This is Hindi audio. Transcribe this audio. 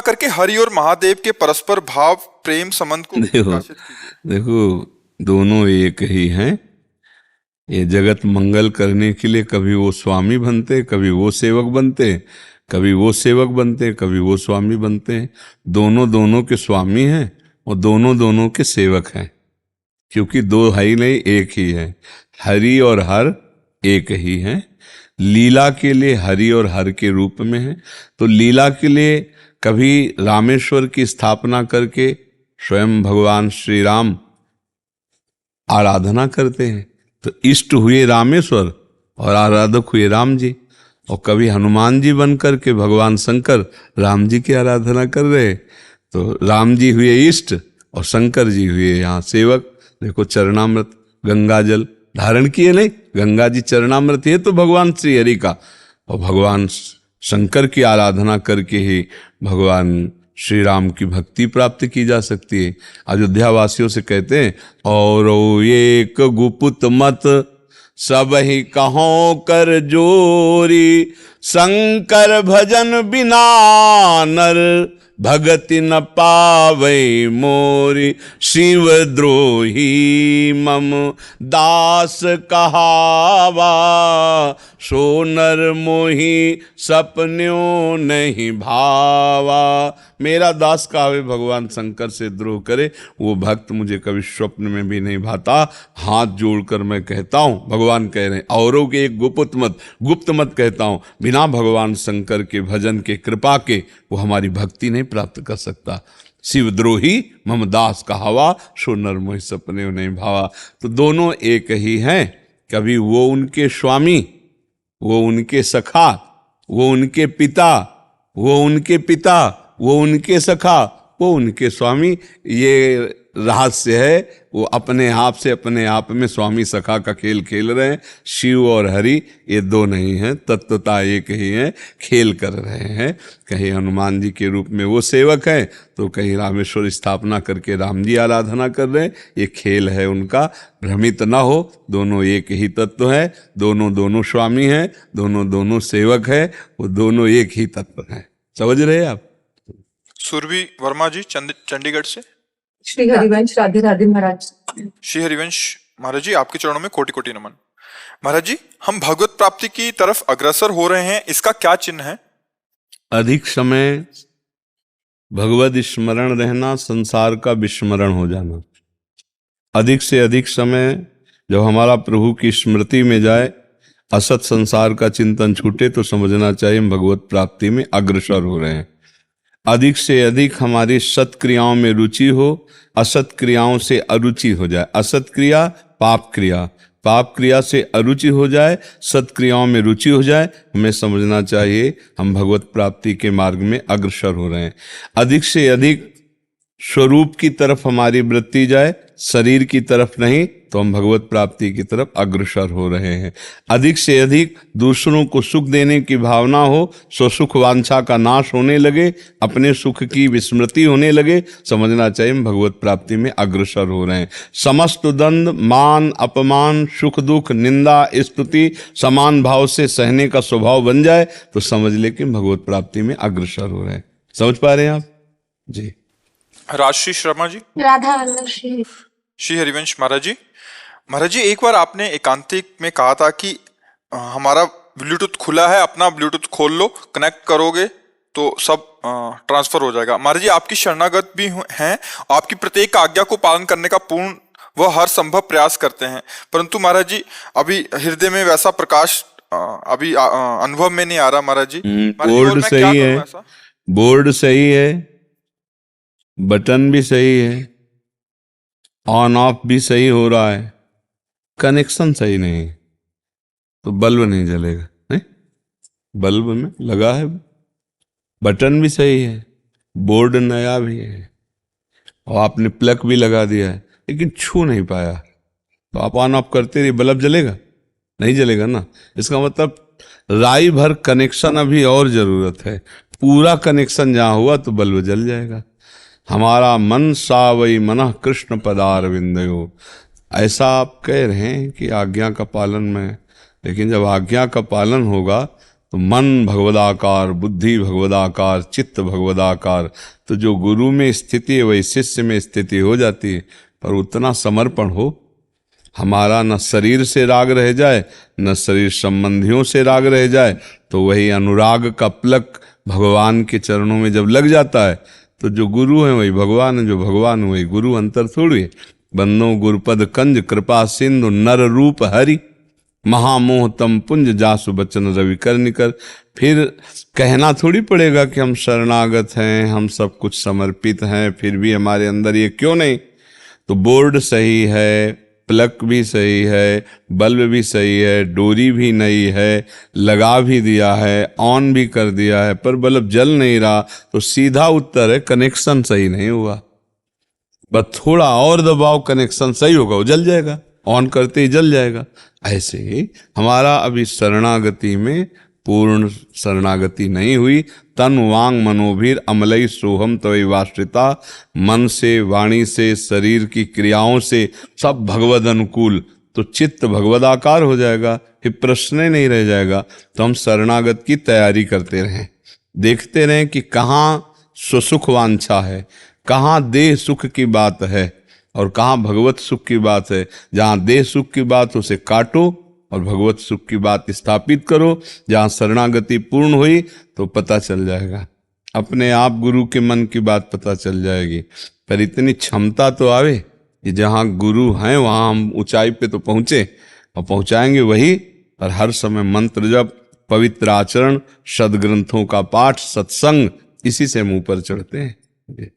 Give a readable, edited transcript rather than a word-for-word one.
करके हरि और महादेव के परस्पर भाव प्रेम संबंध को प्रकाशित कीजिए। देखो दोनों एक ही हैं। ये जगत मंगल करने के लिए कभी वो स्वामी बनते, कभी वो सेवक बनते, कभी वो सेवक बनते, कभी वो स्वामी बनते हैं। दोनों दोनों के स्वामी हैं और दोनों दोनों के सेवक हैं, क्योंकि दो है ही नहीं, एक ही है। हरि और हर एक ही हैं। लीला के लिए हरि और हर के रूप में है। तो लीला के लिए कभी रामेश्वर की स्थापना करके स्वयं भगवान श्री राम आराधना करते हैं, तो इष्ट हुए रामेश्वर और आराधक हुए राम जी। और कभी हनुमान जी बन करके भगवान शंकर राम जी की आराधना कर रहे, तो राम जी हुए इष्ट और शंकर जी हुए यहाँ सेवक। देखो चरणामृत गंगा जल धारण किए नहीं, गंगा जी चरणामृत है तो भगवान श्री हरि का, और भगवान शंकर की आराधना करके ही भगवान श्री राम की भक्ति प्राप्त की जा सकती है। अयोध्या वासियों से कहते हैं, और एक गुप्त मत सब ही कहो कर जोरी, शंकर भजन बिना नर भगति न पावै मोरी, शिव द्रोही मम दास कहावा, सो नर मोही सपन्यों नहीं भावा। मेरा दास कहावे भगवान शंकर से द्रोह करे, वो भक्त मुझे कभी स्वप्न में भी नहीं भाता। हाथ जोड़कर मैं कहता हूँ, भगवान कह रहे हैं, औरों के एक गुप्त मत कहता हूँ, बिना भगवान शंकर के भजन के कृपा के वो हमारी भक्ति नहीं प्राप्त कर सकता। शिवद्रोही मम दास कहावा, सो नर मोहि सपने नहीं भावा। तो दोनों एक ही हैं। कभी वो उनके स्वामी, वो उनके सखा, वो उनके पिता, वो उनके पिता, वो उनके सखा, वो उनके स्वामी। ये रहस्य है। वो अपने आप से अपने आप में स्वामी सखा का खेल खेल रहे हैं। शिव और हरि ये दो नहीं हैं, तत्वता एक ही हैं, खेल कर रहे हैं। कहीं हनुमान जी के रूप में वो सेवक हैं, तो कहीं रामेश्वर स्थापना करके राम जी आराधना कर रहे हैं। ये खेल है उनका, भ्रमित ना हो। दोनों एक ही तत्व है, दोनों दोनों स्वामी हैं, दोनों दोनों सेवक है, वो दोनों एक ही तत्व हैं। समझ रहे हैं आप? सुरभि वर्मा जी चंडीगढ़ से। श्री हरिवंश राधे राधे महाराज। श्री हरिवंश महाराज जी, आपके चरणों में कोटि कोटि नमन। महाराज जी, हम भगवत प्राप्ति की तरफ अग्रसर हो रहे हैं, इसका क्या चिन्ह है? अधिक समय भगवत स्मरण रहना, संसार का विस्मरण हो जाना। अधिक से अधिक समय जब हमारा प्रभु की स्मृति में जाए, असत संसार का चिंतन छूटे, तो समझना चाहिए हम भगवत प्राप्ति में अग्रसर हो रहे हैं। अधिक से अधिक हमारी सत्क्रियाओं में रुचि हो, असत क्रियाओं से अरुचि हो जाए। असत क्रिया पाप क्रिया, पाप क्रिया से अरुचि हो जाए, सत्क्रियाओं में रुचि हो जाए, हमें समझना चाहिए हम भगवत प्राप्ति के मार्ग में अग्रसर हो रहे हैं। अधिक से अधिक स्वरूप की तरफ हमारी वृत्ति जाए, शरीर की तरफ नहीं, तो हम भगवत प्राप्ति की तरफ अग्रसर हो रहे हैं। अधिक से अधिक दूसरों को सुख देने की भावना हो, स्वसुख वांछा का नाश होने लगे, अपने सुख की विस्मृति होने लगे, समझना चाहिए हम भगवत प्राप्ति में अग्रसर हो रहे हैं। समस्त द्वंद, मान अपमान, सुख दुख, निंदा स्तुति समान भाव से सहने का स्वभाव बन जाए, तो समझ ले कि भगवत प्राप्ति में अग्रसर हो रहे हैं। समझ पा रहे हैं आप जी? राजश्री शर्मा जी। राधा श्री हरिवंश महाराज जी, एक बार आपने एकांतिक में कहा था कि हमारा ब्लूटूथ खुला है, अपना ब्लूटूथ खोल लो, कनेक्ट करोगे तो सब ट्रांसफर हो जाएगा। महाराज जी, आपकी शरणागत भी हैं, आपकी प्रत्येक आज्ञा को पालन करने का पूर्ण व हर संभव प्रयास करते हैं, परंतु महाराज जी अभी हृदय में वैसा प्रकाश अभी अनुभव में नहीं आ रहा। महाराज जी, बोर्ड सही है, बोर्ड सही है, बटन भी सही है, ऑन ऑफ भी सही हो रहा है, कनेक्शन सही नहीं, तो बल्ब नहीं जलेगा। नहीं, बल्ब में लगा है, बटन भी सही है, बोर्ड नया भी है, और आपने प्लग भी लगा दिया है, लेकिन छू नहीं पाया, तो आप ऑन ऑफ करते रहिए, बल्ब जलेगा? नहीं जलेगा ना। इसका मतलब राई भर कनेक्शन अभी और जरूरत है। पूरा कनेक्शन जहाँ हुआ तो बल्ब जल जाएगा। हमारा मन सावई मनः कृष्ण पदार विंदयो, ऐसा आप कह रहे हैं कि आज्ञा का पालन में, लेकिन जब आज्ञा का पालन होगा तो मन भगवदाकार, बुद्धि भगवदाकार, चित्त भगवदाकार। तो जो गुरु में स्थिति है वही शिष्य में स्थिति हो जाती है। पर उतना समर्पण हो, हमारा न शरीर से राग रह जाए न शरीर संबंधियों से राग रह जाए। तो वही अनुराग का प्लक भगवान के चरणों में जब लग जाता है तो जो गुरु है वही भगवान है, जो भगवान है वही गुरु। अंतर थोड़ी है। बंदो गुरुपद कंज कृपा सिंधु नर रूप हरि, महामोह तम पुंज जासु बचन रवि कर निकर। फिर कहना थोड़ी पड़ेगा कि हम शरणागत हैं, हम सब कुछ समर्पित हैं, फिर भी हमारे अंदर ये क्यों नहीं। तो बोर्ड सही है, प्लग भी सही है, बल्ब भी सही है, डोरी भी नई है, लगा भी दिया है, ऑन भी कर दिया है, पर बल्ब जल नहीं रहा। तो सीधा उत्तर है कनेक्शन सही नहीं हुआ। बस थोड़ा और दबाव, कनेक्शन सही होगा, वो जल जाएगा, ऑन करते ही जल जाएगा। ऐसे ही हमारा अभी शरणागति में पूर्ण शरणागति नहीं हुई। तन वांग मनोभीर अमलई सोहम तवै वाश्रिता। मन से, वाणी से, शरीर की क्रियाओं से सब भगवद अनुकूल, तो चित्त भगवदाकार हो जाएगा, फिर प्रश्न ही नहीं रह जाएगा। तो हम शरणागत की तैयारी करते रहें, देखते रहें कि कहाँ स्वसुख वांछा है, कहाँ देह सुख की बात है और कहाँ भगवत सुख की बात है। जहाँ देह सुख की बात उसे काटो और भगवत सुख की बात स्थापित करो। जहाँ शरणागति पूर्ण हुई तो पता चल जाएगा, अपने आप गुरु के मन की बात पता चल जाएगी। पर इतनी क्षमता तो आवे कि जहाँ गुरु हैं वहाँ हम ऊंचाई पे तो पहुँचे, और पहुँचाएंगे वही। और हर समय मंत्र जप, पवित्र आचरण, सदग्रंथों का पाठ, सत्संग, इसी से हम ऊपर चढ़ते हैं।